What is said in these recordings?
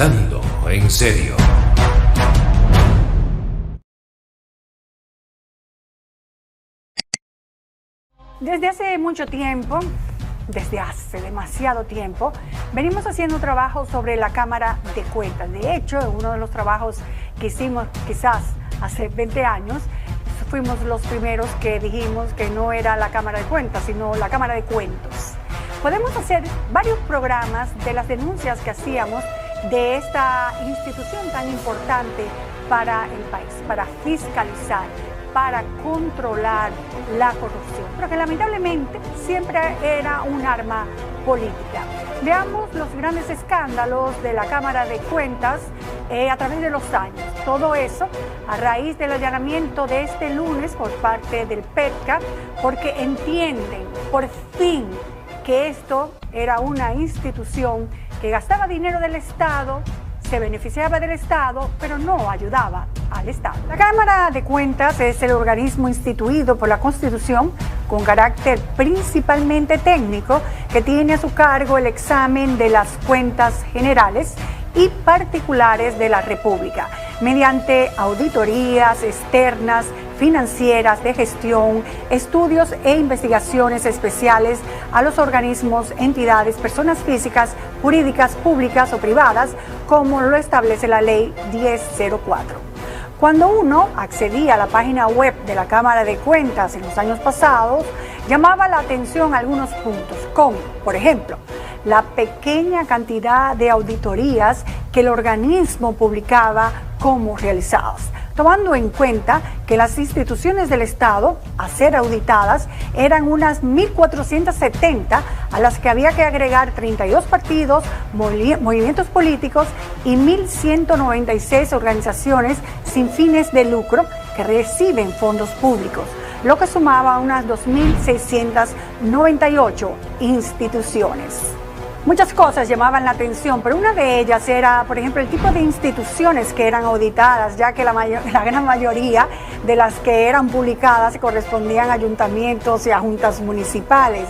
Hablando en serio. Desde hace mucho tiempo, desde hace demasiado tiempo, venimos haciendo trabajo sobre la Cámara de Cuentas. De hecho, uno de los trabajos que hicimos quizás hace 20 años, fuimos los primeros que dijimos que no era la Cámara de Cuentas, sino la Cámara de Cuentos. Podemos hacer varios programas de las denuncias que hacíamos de esta institución tan importante para el país, para fiscalizar, para controlar la corrupción, pero que lamentablemente siempre era un arma política. Veamos los grandes escándalos de la Cámara de Cuentas a través de los años. Todo eso a raíz del allanamiento de este lunes por parte del PETCA, porque entienden por fin que esto era una institución que gastaba dinero del Estado, se beneficiaba del Estado, pero no ayudaba al Estado. La Cámara de Cuentas es el organismo instituido por la Constitución con carácter principalmente técnico que tiene a su cargo el examen de las cuentas generales y particulares de la República, mediante auditorías externas, financieras, de gestión, estudios e investigaciones especiales a los organismos, entidades, personas físicas, jurídicas, públicas o privadas, como lo establece la Ley 1004. Cuando uno accedía a la página web de la Cámara de Cuentas en los años pasados, llamaba la atención algunos puntos, como, por ejemplo, la pequeña cantidad de auditorías que el organismo publicaba como realizadas, tomando en cuenta que las instituciones del Estado a ser auditadas eran unas 1.470, a las que había que agregar 32 partidos, movimientos políticos y 1.196 organizaciones sin fines de lucro que reciben fondos públicos, lo que sumaba unas 2.698 instituciones. Muchas cosas llamaban la atención, pero una de ellas era, por ejemplo, el tipo de instituciones que eran auditadas, ya que la gran mayoría de las que eran publicadas correspondían a ayuntamientos y a juntas municipales.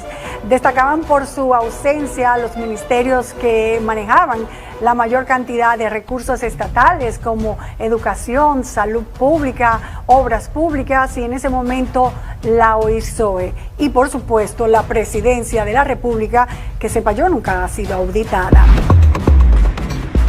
Destacaban por su ausencia los ministerios que manejaban la mayor cantidad de recursos estatales, como educación, salud pública, obras públicas y en ese momento la OISOE. Y por supuesto la Presidencia de la República, que sepa yo nunca ha sido auditada.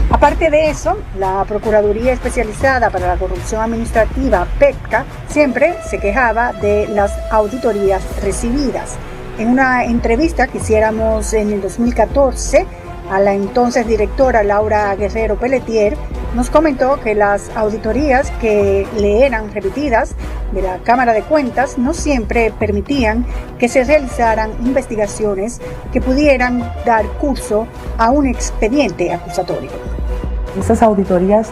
Aparte de eso, la Procuraduría Especializada para la Corrupción Administrativa, PETCA, siempre se quejaba de las auditorías recibidas. En una entrevista que hiciéramos en el 2014, a la entonces directora Laura Guerrero Pelletier, nos comentó que las auditorías que le eran repetidas de la Cámara de Cuentas no siempre permitían que se realizaran investigaciones que pudieran dar curso a un expediente acusatorio. Esas auditorías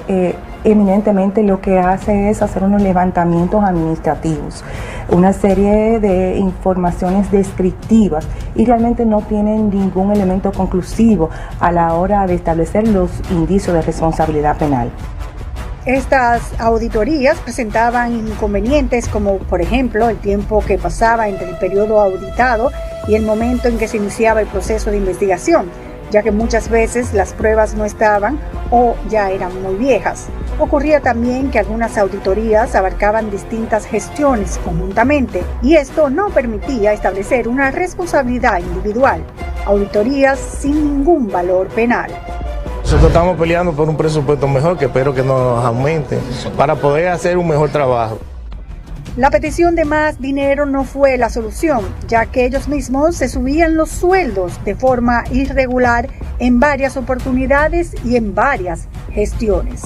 eminentemente lo que hace es hacer unos levantamientos administrativos, una serie de informaciones descriptivas y realmente no tienen ningún elemento conclusivo a la hora de establecer los indicios de responsabilidad penal. Estas auditorías presentaban inconvenientes como, por ejemplo, el tiempo que pasaba entre el periodo auditado y el momento en que se iniciaba el proceso de investigación, ya que muchas veces las pruebas no estaban o ya eran muy viejas. Ocurría también que algunas auditorías abarcaban distintas gestiones conjuntamente y esto no permitía establecer una responsabilidad individual. Auditorías sin ningún valor penal. Nosotros estamos peleando por un presupuesto mejor que espero que nos aumente para poder hacer un mejor trabajo. La petición de más dinero no fue la solución, ya que ellos mismos se subían los sueldos de forma irregular en varias oportunidades y en varias gestiones.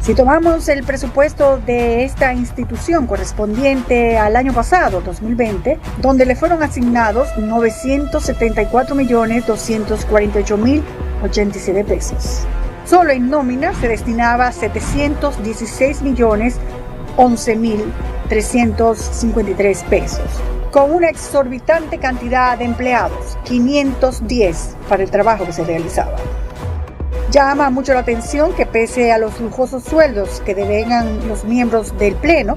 Si tomamos el presupuesto de esta institución correspondiente al año pasado, 2020, donde le fueron asignados 974.248.087 pesos. Solo en nómina se destinaba 716.011.353 pesos, con una exorbitante cantidad de empleados, 510 para el trabajo que se realizaba. Llama mucho la atención que pese a los lujosos sueldos que devengan los miembros del Pleno,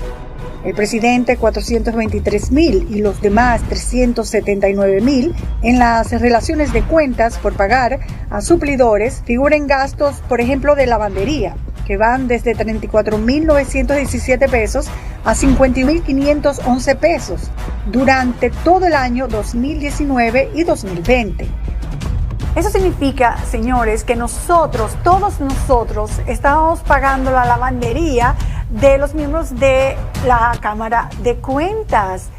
el presidente 423,000 y los demás 379,000 en las relaciones de cuentas por pagar a suplidores. Figuran gastos, por ejemplo, de lavandería, que van desde 34,917 pesos a 50,511 pesos durante todo el año 2019 y 2020. Eso significa, señores, que nosotros, todos nosotros, estamos pagando la lavandería de los miembros de la Cámara de Cuentas.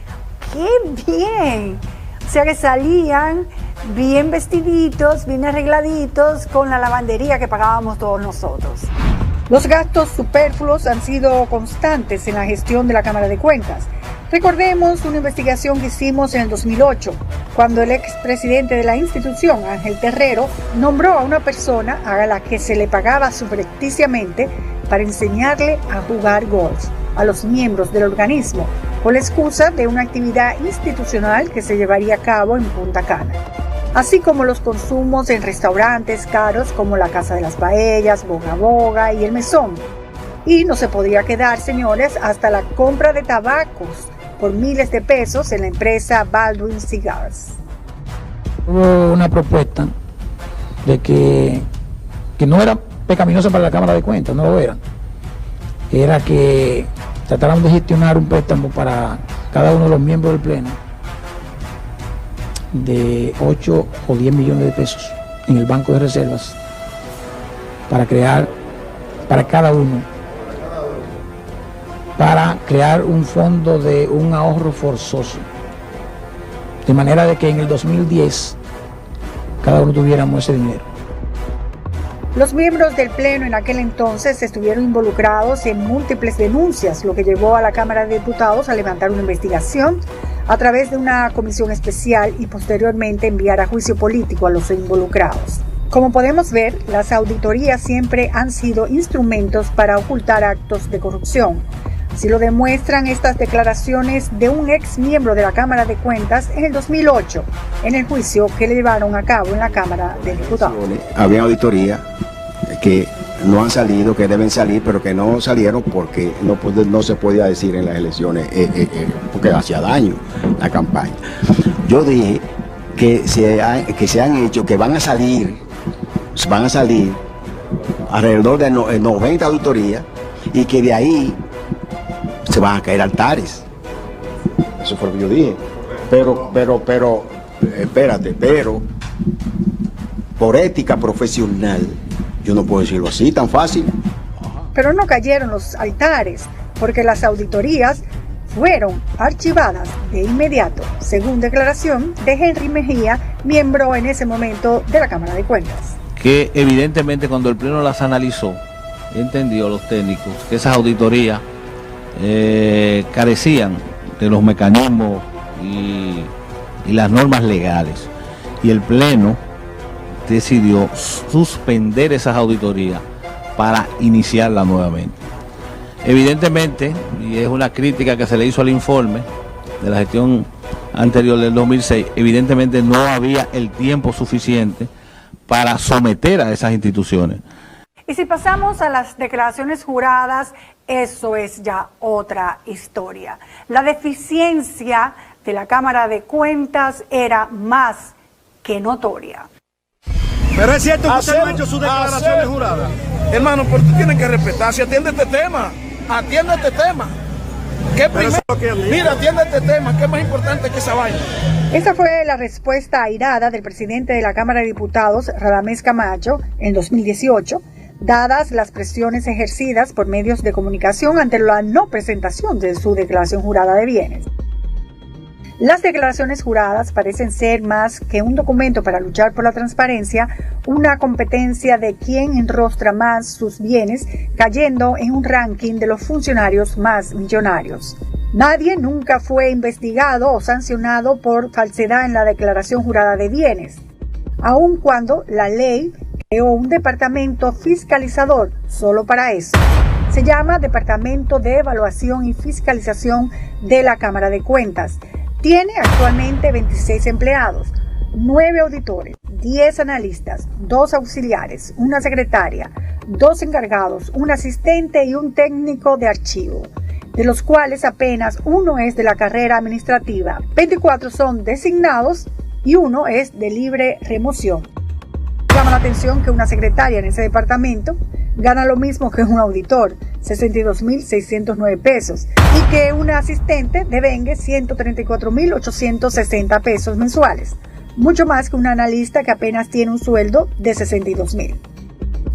¡Qué bien! O sea que salían bien vestiditos, bien arregladitos con la lavandería que pagábamos todos nosotros. Los gastos superfluos han sido constantes en la gestión de la Cámara de Cuentas. Recordemos una investigación que hicimos en el 2008, cuando el expresidente de la institución, Ángel Terrero, nombró a una persona a la que se le pagaba subrepticiamente para enseñarle a jugar golf a los miembros del organismo, con la excusa de una actividad institucional que se llevaría a cabo en Punta Cana, así como los consumos en restaurantes caros como la Casa de las Paellas, Boga Boga y El Mesón. Y no se podría quedar, señores, hasta la compra de tabacos por miles de pesos en la empresa Baldwin Cigars. Hubo una propuesta de que no era pecaminosa para la Cámara de Cuentas, no lo era. Era que trataran de gestionar un préstamo para cada uno de los miembros del Pleno de 8 o 10 millones de pesos en el Banco de Reservas para crear, para cada uno, para crear un fondo de un ahorro forzoso, de manera de que en el 2010 cada uno tuviéramos ese dinero. Los miembros del Pleno en aquel entonces estuvieron involucrados en múltiples denuncias, lo que llevó a la Cámara de Diputados a levantar una investigación a través de una comisión especial y posteriormente enviar a juicio político a los involucrados. Como podemos ver, las auditorías siempre han sido instrumentos para ocultar actos de corrupción. Así lo demuestran estas declaraciones de un ex miembro de la Cámara de Cuentas en el 2008, en el juicio que le llevaron a cabo en la Cámara de Diputados. Había auditorías que no han salido, que deben salir, pero que no salieron porque no se podía decir en las elecciones, porque hacía daño la campaña. Yo dije que se han hecho, que van a salir alrededor de 90 auditorías y que de ahí se van a caer altares. Eso fue lo que yo dije. Pero, espérate, por ética profesional, yo no puedo decirlo así, tan fácil. Pero no cayeron los altares, porque las auditorías fueron archivadas de inmediato, según declaración de Henry Mejía, miembro en ese momento de la Cámara de Cuentas. Que evidentemente cuando el Pleno las analizó, entendió los técnicos que esas auditorías carecían de los mecanismos y las normas legales, y el Pleno decidió suspender esas auditorías para iniciarlas nuevamente. Evidentemente, y es una crítica que se le hizo al informe de la gestión anterior del 2006, evidentemente no había el tiempo suficiente para someter a esas instituciones. Y si pasamos a las declaraciones juradas, eso es ya otra historia. La deficiencia de la Cámara de Cuentas era más que notoria. Pero es cierto que usted no ha hecho sus declaraciones juradas. Hermano, pero tú tienes que respetar. Si atiende este tema, atiende este tema. ¿Qué primero? Mira, atiende este tema, ¿qué es más importante que esa vaina? Esa fue la respuesta airada del presidente de la Cámara de Diputados, Radamés Camacho, en 2018, dadas las presiones ejercidas por medios de comunicación ante la no presentación de su declaración jurada de bienes. Las declaraciones juradas parecen ser más que un documento para luchar por la transparencia, una competencia de quién enrostra más sus bienes, cayendo en un ranking de los funcionarios más millonarios. Nadie nunca fue investigado o sancionado por falsedad en la declaración jurada de bienes, aun cuando la ley creó un departamento fiscalizador solo para eso. Se llama Departamento de Evaluación y Fiscalización de la Cámara de Cuentas. Tiene actualmente 26 empleados, 9 auditores, 10 analistas, 2 auxiliares, una secretaria, 2 encargados, un asistente y un técnico de archivo. de los cuales apenas 1 es de la carrera administrativa, 24 son designados y 1 es de libre remoción. Llama la atención que una secretaria en ese departamento gana lo mismo que un auditor, 62.609 pesos, y que una asistente devengue 134.860 pesos mensuales, mucho más que un analista que apenas tiene un sueldo de 62.000.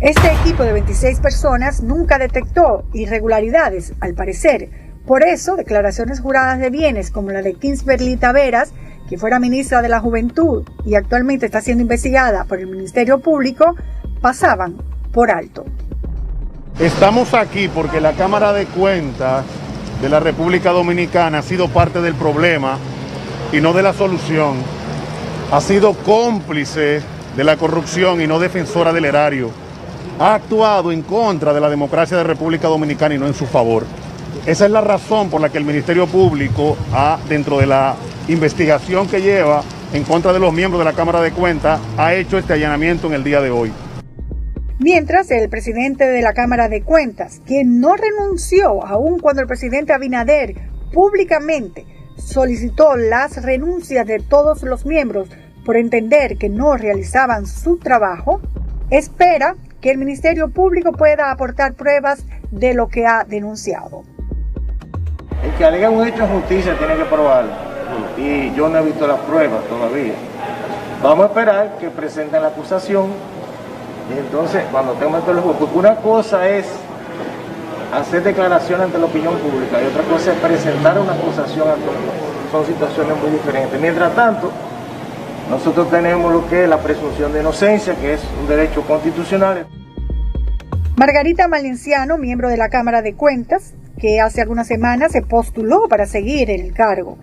Este equipo de 26 personas nunca detectó irregularidades, al parecer. Por eso, declaraciones juradas de bienes como la de Kingsberly Taveras, que fuera ministra de la Juventud y actualmente está siendo investigada por el Ministerio Público, pasaban por alto. Estamos aquí porque la Cámara de Cuentas de la República Dominicana ha sido parte del problema y no de la solución. Ha sido cómplice de la corrupción y no defensora del erario. Ha actuado en contra de la democracia de la República Dominicana y no en su favor. Esa es la razón por la que el Ministerio Público, dentro de la investigación que lleva en contra de los miembros de la Cámara de Cuentas, ha hecho este allanamiento en el día de hoy. Mientras el presidente de la Cámara de Cuentas, quien no renunció aun cuando el presidente Abinader públicamente solicitó las renuncias de todos los miembros por entender que no realizaban su trabajo, espera que el Ministerio Público pueda aportar pruebas de lo que ha denunciado. El que alega un hecho de justicia tiene que probarlo, y yo no he visto las pruebas todavía. Vamos a esperar que presenten la acusación, y entonces cuando tengamos todos los juegos, porque una cosa es hacer declaraciones ante la opinión pública y otra cosa es presentar una acusación ante el juez. Son situaciones muy diferentes. Mientras tanto, nosotros tenemos lo que es la presunción de inocencia, que es un derecho constitucional. Margarita Malenciano, miembro de la Cámara de Cuentas, que hace algunas semanas se postuló para seguir en el cargo.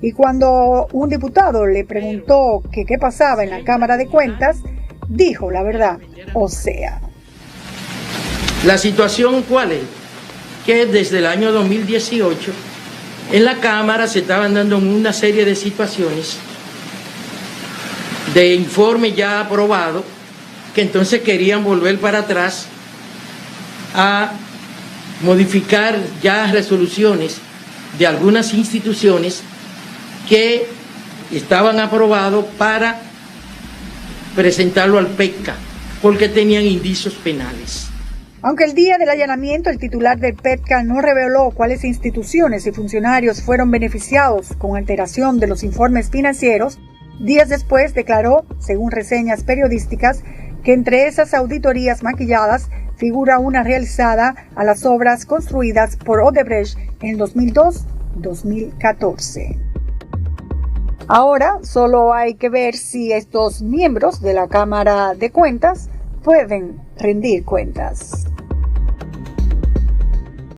Y cuando un diputado le preguntó que qué pasaba en la Cámara de Cuentas, dijo la verdad, o sea. La situación, ¿cuál es? Que desde el año 2018 en la Cámara se estaban dando una serie de situaciones de informe ya aprobado, que entonces querían volver para atrás a modificar ya resoluciones de algunas instituciones que estaban aprobados para presentarlo al PETCA, porque tenían indicios penales. Aunque el día del allanamiento el titular del PETCA no reveló cuáles instituciones y funcionarios fueron beneficiados con alteración de los informes financieros, días después declaró, según reseñas periodísticas, que entre esas auditorías maquilladas figura una realizada a las obras construidas por Odebrecht en 2002-2014. Ahora solo hay que ver si estos miembros de la Cámara de Cuentas pueden rendir cuentas.